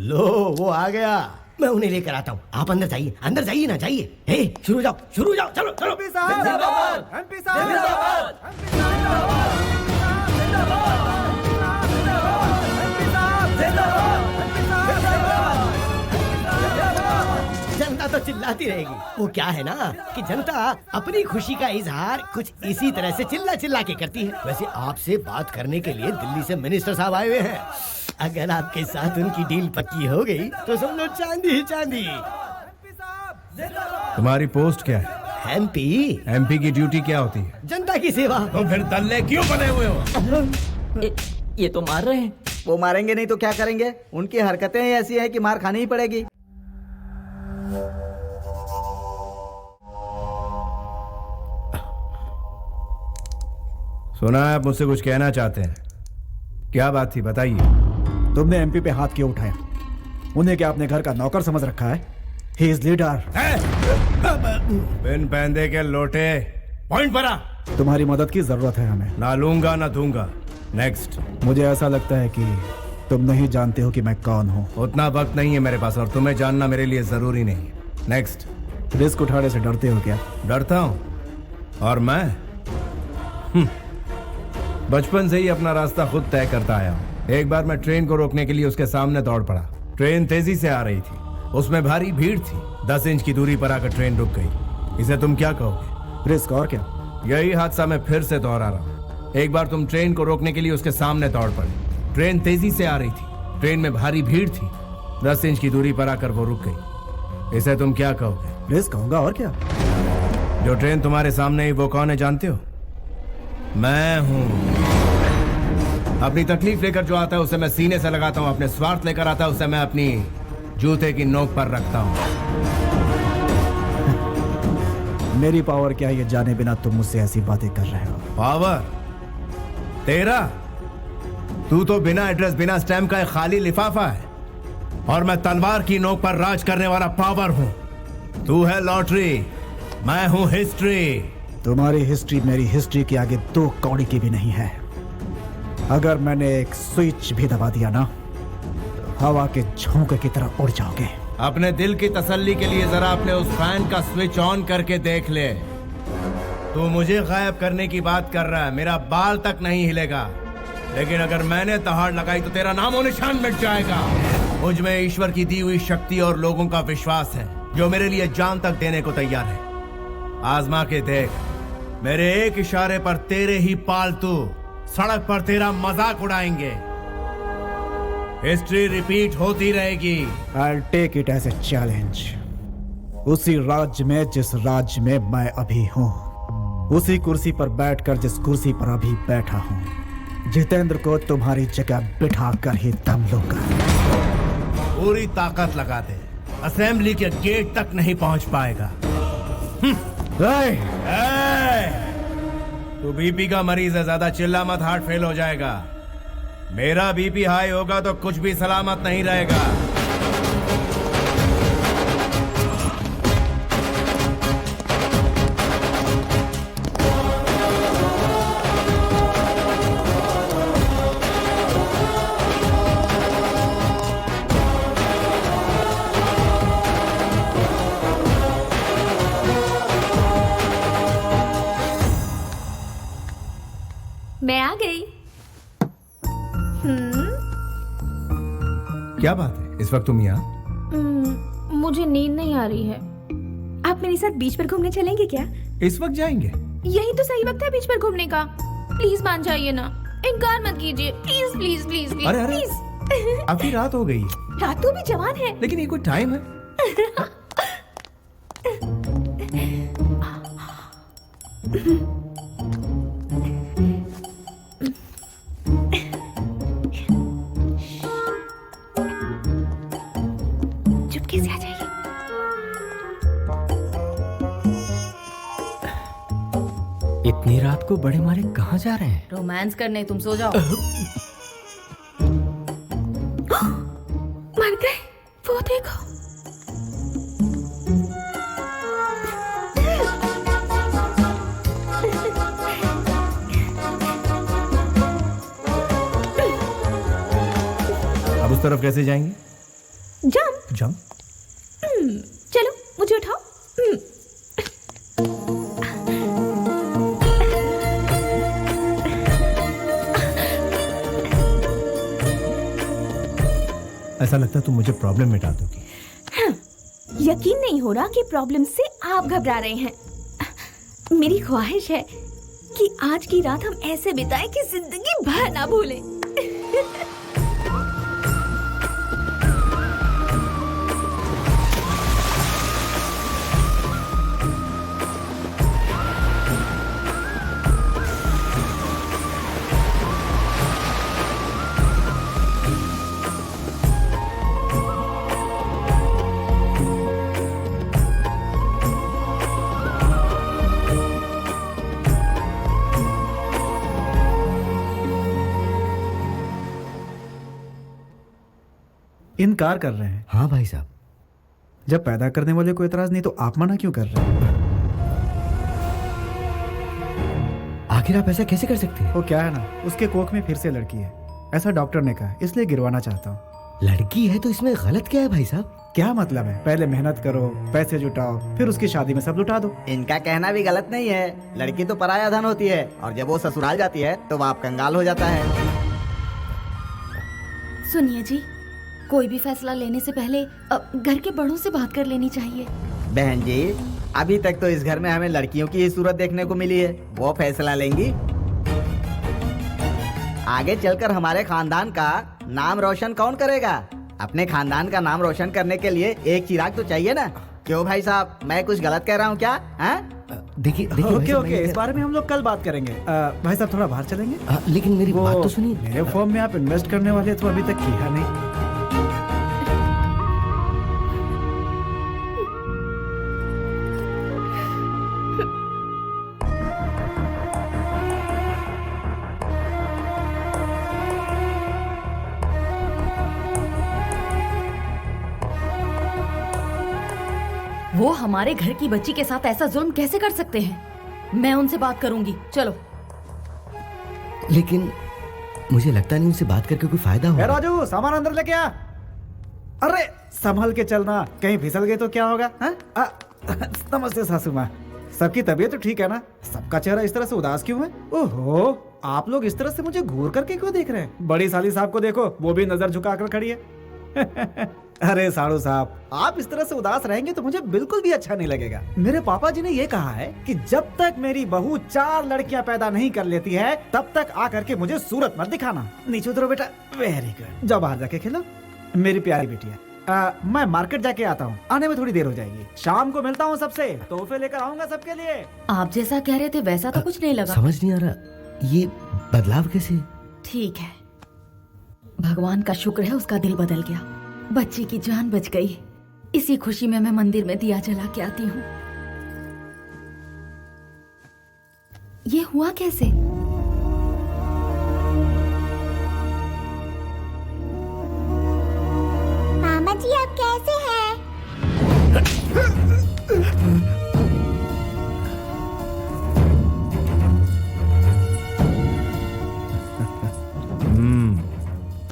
लो वो आ गया, मैं उन्हें लेकर आता हूँ। आप अंदर जाइए ना, जाइए। हे शुरू जाओ, चलो चलो। एमपी साहब, एमपी साहब, जनता तो चिल्लाती रहेगी। वो क्या है ना कि जनता अपनी खुशी का इजहार कुछ इसी तरह से चिल्ला के करती है। वैसे आपसे बात करने के लिए दिल्ली से मिनिस्टर साहब आए हुए हैं। अगर आपके साथ उनकी डील पक्की हो गई तो समझो चांदी ही चांदी। तुम्हारी पोस्ट क्या है? एमपी। एमपी की ड्यूटी क्या होती है? जनता की सेवा। तो फिर दल्ले क्यों बने हुए हो? ये तो मार रहे हैं। वो मारेंगे नहीं तो क्या करेंगे? उनकी हरकतें ही ऐसी हैं कि मार खानी ही पड़ेगी। सुना है आप मुझसे कुछ कहना चाहते हैं, क्या बात थी बताइए। तुमने एमपी पे हाथ क्यों उठाया? उन्हें क्या अपने घर का नौकर समझ रखा है? He is leader. बिन पैंदे के लोटे, पॉइंट पर आ। तुम्हारी मदद की जरूरत है हमें। ना लूंगा ना दूंगा। नेक्स्ट। मुझे ऐसा लगता है कि तुम नहीं जानते हो कि मैं कौन हूँ। उतना वक्त नहीं है मेरे पास और तुम्हें जानना मेरे लिए जरूरी नहीं। नेक्स्ट। रिस्क उठाने से डरते हो क्या? डरता हूँ? और मैं बचपन से ही अपना रास्ता खुद तय करता आया हूँ। एक बार मैं ट्रेन को रोकने के लिए उसके सामने दौड़ पड़ा। ट्रेन तेजी से आ रही थी, उसमें भारी भीड़ थी। 10 इंच की दूरी पर आकर ट्रेन रुक गई। इसे तुम क्या कहोगे? रिस्क और क्या? यही हादसा मैं फिर से दोहरा रहा हूँ। एक बार तुम ट्रेन को रोकने के लिए उसके सामने दौड़ पड़े। ट्रेन तेजी से आ रही थी, ट्रेन में भारी भीड़ थी। 10 इंच की दूरी पर आकर वो रुक गई। इसे तुम क्या कहोगे? रिस्क कहूंगा और क्या। जो ट्रेन तुम्हारे सामने ही वो कौन है जानते हो? मैं हूँ। अपनी तकलीफ लेकर जो आता है उसे मैं सीने से लगाता हूँ, अपने स्वार्थ लेकर आता है उसे मैं अपनी जूते की नोक पर रखता हूँ। मेरी पावर क्या है ये जाने बिना तुम मुझसे ऐसी बातें कर रहे हो? पावर तेरा? तू तो बिना एड्रेस बिना स्टैम्प का एक खाली लिफाफा है और मैं तलवार की नोक पर राज करने वाला पावर हूँ। तू है लॉटरी, मैं हूँ हिस्ट्री। तुम्हारी हिस्ट्री मेरी हिस्ट्री के आगे 2 कौड़ी की भी नहीं है। अगर मैंने एक स्विच भी दबा दिया ना तो हवा के झोंके की तरह उड़ जाओगे। अपने दिल की तसल्ली के लिए जरा अपने उस फैन का स्विच ऑन करके देख ले। तू मुझे गायब करने की बात कर रहा है, मेरा बाल तक नहीं हिलेगा, लेकिन अगर मैंने दहाड़ लगाई तो तेरा नामो निशान मिट जाएगा। मुझ में ईश्वर की दी हुई शक्ति और लोगों का विश्वास है जो मेरे लिए जान तक देने को तैयार है। आजमा के देख, मेरे एक इशारे पर तेरे ही पालतू सड़क पर तेरा मजाक उड़ाएंगे। हिस्ट्री रिपीट होती रहेगी। I'll take it as a challenge। उसी राज्य में जिस राज्य में मैं अभी हूँ, उसी कुर्सी पर बैठकर जिस कुर्सी पर अभी बैठा हूँ, जितेंद्र को तुम्हारी जगह बिठा कर ही दम लूंगा। पूरी ताकत लगा दे, असेंबली के गेट तक नहीं पहुंच पाएगा। तू बीपी का मरीज है, ज्यादा चिल्ला मत, हार्ट फेल हो जाएगा। मेरा बीपी हाई होगा तो कुछ भी सलामत नहीं रहेगा। मैं आ गई। क्या बात है, इस वक्त तुम यहाँ? मुझे नींद नहीं आ रही है। आप मेरे साथ बीच पर घूमने चलेंगे क्या? इस वक्त जाएंगे? यही तो सही वक्त है बीच पर घूमने का। प्लीज मान जाइए ना, इनकार मत कीजिए। Please please please please. अरे अरे, प्लीज। अभी रात हो गई। रातू भी जवान है। लेकिन ये कोई टाइम है? चुपके से आ जाइए। इतनी रात को बड़े मारे कहाँ जा रहे हैं? रोमांस करने, तुम सो जाओ। मर गए, वो देखो। अब उस तरफ कैसे जाएंगे? जंप। जंप? चलो मुझे उठाओ। ऐसा लगता है तुम मुझे प्रॉब्लम में डाल दोगी। यकीन नहीं हो रहा कि प्रॉब्लम से आप घबरा रहे हैं। मेरी ख्वाहिश है कि आज की रात हम ऐसे बिताएं कि जिंदगी भर ना भूलें। इनकार कर रहे हैं? हाँ भाई साहब। जब पैदा करने वाले को एतराज नहीं तो आप मना क्यों कर रहे हैं? आखिर आप ऐसा कैसे कर सकते हैं? वो क्या है ना, उसके कोख में फिर से लड़की है, ऐसा डॉक्टर ने कहा, इसलिए गिरवाना चाहता हूँ। लड़की है तो इसमें गलत क्या है भाई साहब? क्या मतलब है? पहले मेहनत करो, पैसे जुटाओ, फिर उसकी शादी में सब लुटा दो। इनका कहना भी गलत नहीं है। लड़की तो पराया धन होती है और जब वो ससुराल जाती है तो बाप कंगाल हो जाता है। सुनिए जी, कोई भी फैसला लेने से पहले घर के बड़ों से बात कर लेनी चाहिए। बहन जी, अभी तक तो इस घर में हमें लड़कियों की ही सूरत देखने को मिली है। वो फैसला लेंगी। आगे चलकर हमारे खानदान का नाम रोशन कौन करेगा? अपने खानदान का नाम रोशन करने के लिए एक चिराग तो चाहिए ना। क्यों भाई साहब, मैं कुछ गलत कह रहा हूँ क्या? देखिए ओके ओके, इस बारे में हम लोग कल बात करेंगे। भाई साहब थोड़ा बाहर चलेंगे? लेकिन मेरी वो बात तो सुनिए। मेरे फॉर्म में आप इन्वेस्ट करने वाले तो अभी तक किया नहीं। वो हमारे घर की बच्ची के साथ ऐसा जुल्म कैसे कर सकते हैं? मैं उनसे बात करूंगी, चलो। लेकिन मुझे लगता नहीं उनसे बात करके कोई फायदा होगा। राजू, सामान अंदर लेके आ। अरे संभल के चलना, कहीं फिसल गए तो क्या होगा? नमस्ते सासू माँ, सबकी तबीयत तो ठीक है ना? सबका चेहरा इस तरह से उदास क्यों है? ओहो, आप लोग इस तरह से मुझे घूर करके क्यों देख रहे हैं? बड़ी साली साहब को देखो, वो भी नजर झुकाकर खड़ी है। अरे साड़ू साहब, आप इस तरह से उदास रहेंगे तो मुझे बिल्कुल भी अच्छा नहीं लगेगा। मेरे पापा जी ने ये कहा है कि जब तक मेरी बहू 4 लड़कियां पैदा नहीं कर लेती है तब तक आकर के मुझे सूरत मत दिखाना। नीचे उतरो बेटा। वेरी गुड, जाओ बाहर जाके खेलो मेरी प्यारी बिटिया। मैं मार्केट जाके आता हूँ, आने में थोड़ी देर हो जाएगी। शाम को मिलता हूँ सबसे, तोहफे लेकर आऊंगा सबके लिए। आप जैसा कह रहे थे वैसा तो कुछ नहीं लगा। समझ नहीं आ रहा ये बदलाव कैसे? ठीक है, भगवान का शुक्र है उसका दिल बदल गया, बच्ची की जान बच गई। इसी खुशी में मैं मंदिर में दिया जला के आती हूँ। ये हुआ कैसे? मामा जी आप कैसे हैं?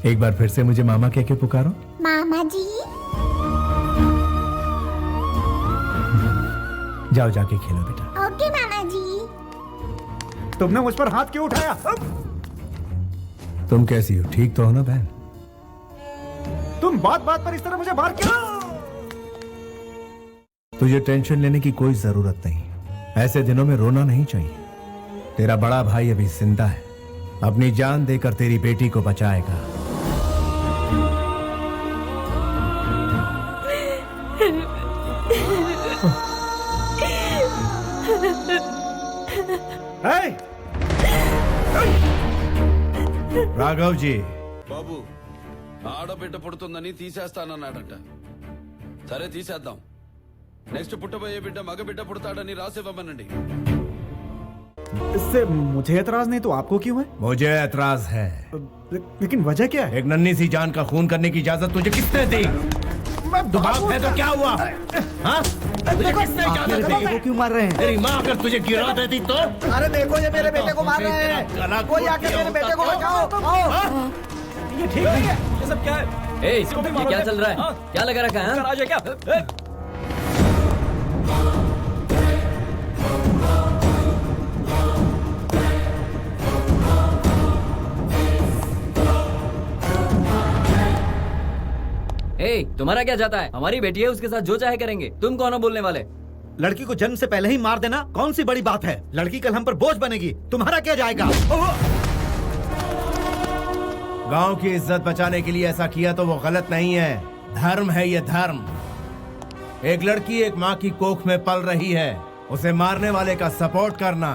एक बार फिर से मुझे मामा कह के पुकारो। मामा जी। जाओ जाके खेलो बेटा। ओके मामा जी। तुमने मुझ पर हाथ क्यों उठाया? तुम कैसी हो? ठीक तो हो ना बहन? तुम बात बात पर इस तरह मुझे मार क्यों? तुझे टेंशन लेने की कोई जरूरत नहीं। ऐसे दिनों में रोना नहीं चाहिए। तेरा बड़ा भाई अभी जिंदा है, अपनी जान देकर तेरी बेटी को बचाएगा। राघव जी, బాబు ఆడబిడ్డ పుడుతుందని తీసేస్తానన్నాడట. సరే తీసేద్దాం. నెక్స్ట్ పుట్టబోయే బిడ్డ మగ బిడ్డ పుడతాడని రాసివ్వమనండి. इससे मुझे एतराज नहीं तो आपको क्यों है? मुझे एतराज है। लेकिन वजह क्या है? एक नन्ही सी जान का खून करने की इजाजत तुझे किसने दी? तू बाप है तो क्या हुआ? हाँ? तुझे किसने इजाजत दी? बेटे को क्यों मार रहे हैं? तेरी माँ अगर तुझे गिरा देती तो? अरे देखो ये मेरे बेटे को मार रहे हैं। कोई आके मेरे बेटे को बचाओ। ये ठीक नहीं है। ये सब क्या है? ए, ये क्या चल रहा है? क्या लगा रखा है? हाँ? क्या? ए, तुम्हारा क्या जाता है? हमारी बेटी है, उसके साथ जो चाहे करेंगे। तुम कौन हो बोलने वाले? लड़की को जन्म से पहले ही मार देना कौन सी बड़ी बात है? लड़की कल हम पर बोझ बनेगी, तुम्हारा क्या जाएगा? गांव की इज्जत बचाने के लिए ऐसा किया तो वो गलत नहीं है, धर्म है ये धर्म। एक लड़की एक माँ की कोख में पल रही है, उसे मारने वाले का सपोर्ट करना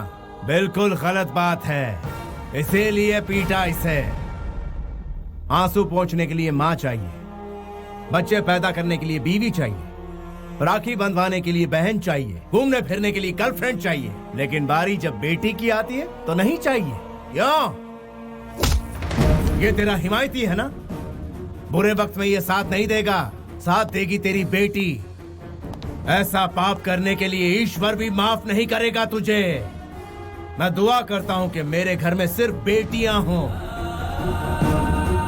बिल्कुल गलत बात है, इसीलिए पीटा इसे। आंसू पोंछने के लिए माँ चाहिए, बच्चे पैदा करने के लिए बीवी चाहिए, राखी बंधवाने के लिए बहन चाहिए, घूमने फिरने के लिए गर्लफ्रेंड चाहिए, लेकिन बारी जब बेटी की आती है तो नहीं चाहिए। क्यों? ये तेरा हिमायती है ना? बुरे वक्त में ये साथ नहीं देगा, साथ देगी तेरी बेटी। ऐसा पाप करने के लिए ईश्वर भी माफ नहीं करेगा तुझे। मैं दुआ करता हूँ कि मेरे घर में सिर्फ बेटियां हों।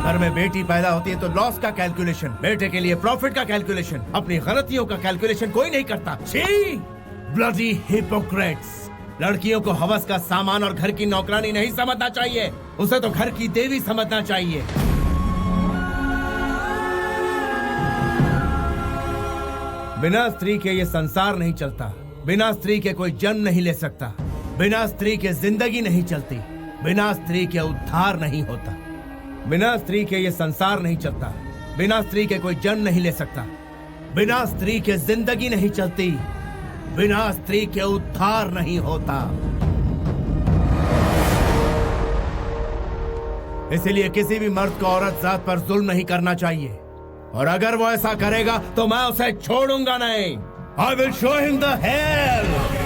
घर में बेटी पैदा होती है तो लॉस का कैलकुलेशन, बेटे के लिए प्रॉफिट का कैलकुलेशन, अपनी गलतियों का कैलकुलेशन कोई नहीं करता। छी! Bloody Hippocrates! लड़कियों को हवस का सामान और घर की नौकरानी नहीं समझना चाहिए, उसे तो घर की देवी समझना चाहिए। बिना स्त्री के ये संसार नहीं चलता, बिना स्त्री के कोई जन्म नहीं ले सकता, बिना स्त्री के जिंदगी नहीं चलती, बिना स्त्री के उद्धार नहीं होता। बिना स्त्री के ये संसार नहीं चलता, बिना स्त्री के कोई जन्म नहीं ले सकता, बिना स्त्री के जिंदगी नहीं चलती, बिना स्त्री के उद्धार नहीं होता। इसलिए किसी भी मर्द को औरत जात पर जुल्म नहीं करना चाहिए, और अगर वो ऐसा करेगा तो मैं उसे छोड़ूंगा नहीं। I will show him the hell!